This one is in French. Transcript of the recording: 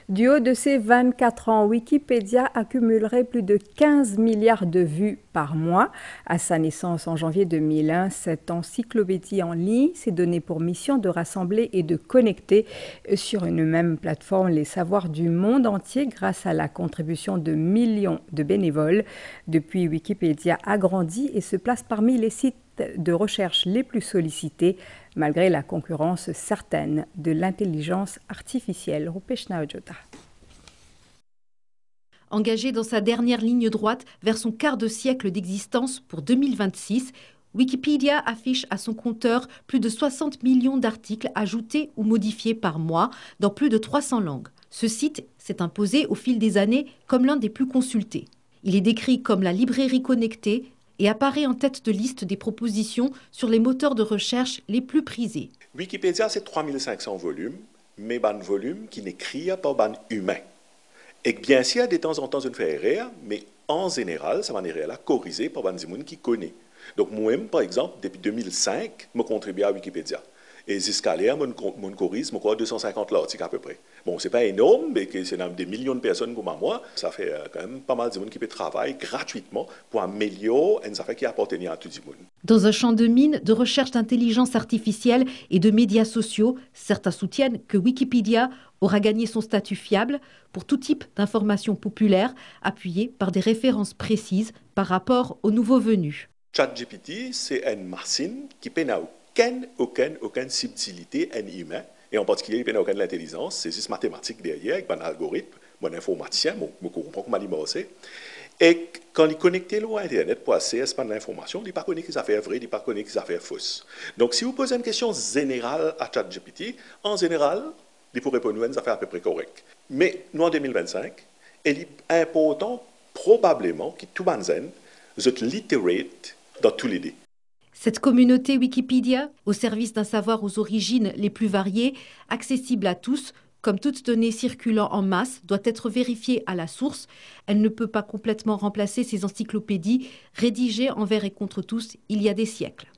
Du haut de ses 24 ans, Wikipédia accumulerait plus de 15 milliards de vues par mois. À sa naissance en janvier 2001, cette encyclopédie en ligne s'est donné pour mission de rassembler et de connecter sur une même plateforme les savoirs du monde entier grâce à la contribution de millions de bénévoles. Depuis, Wikipédia a grandi et se place parmi les sites de recherche les plus sollicités, malgré la concurrence certaine de l'intelligence artificielle. Rupeshna Ojota. Engagé dans sa dernière ligne droite vers son quart de siècle d'existence pour 2026, Wikipédia affiche à son compteur plus de 60 millions d'articles ajoutés ou modifiés par mois dans plus de 300 langues. Ce site s'est imposé au fil des années comme l'un des plus consultés. Il est décrit comme la librairie connectée et apparaît en tête de liste des propositions sur les moteurs de recherche les plus prisés. Wikipédia, c'est 3500 volumes, mais ban volumes qui n'écrivent pas ban humain. Et bien sûr, de temps en temps, je fais erreur, mais en général, ça m'a erreur là, corrigé par ban gens qui connaît. Donc moi-même, par exemple, depuis 2005, je contribue à Wikipédia. Et jusqu'à là, mon corrige, je crois 250 articles à peu près. Bon, c'est pas énorme, mais c'est des millions de personnes comme moi. Ça fait quand même pas mal de monde qui peut travailler gratuitement pour améliorer une affaire qui appartient à tout le monde. Dans un champ de mine de recherche d'intelligence artificielle et de médias sociaux, certains soutiennent que Wikipédia aura gagné son statut fiable pour tout type d'informations populaires appuyées par des références précises par rapport aux nouveaux venus. ChatGPT, c'est une machine qui n'a aucune subtilité en humain, et en particulier, il n'a aucune intelligence, c'est juste mathématique derrière, avec un algorithme, un informaticien, je comprends comment il marche. Et quand il est connecté à Internet pour accéder à l'information, il ne connaît pas les affaires vraies, il ne connaît pas les affaires fausses. Donc, si vous posez une question générale à ChatGPT, en général, il pourrait répondre à une affaire à peu près correcte. Mais nous, en 2025, il est important, probablement, que tout le monde soit literate dans tous les idées. Cette communauté Wikipédia, au service d'un savoir aux origines les plus variées, accessible à tous, comme toute donnée circulant en masse, doit être vérifiée à la source. Elle ne peut pas complètement remplacer ces encyclopédies rédigées envers et contre tous il y a des siècles.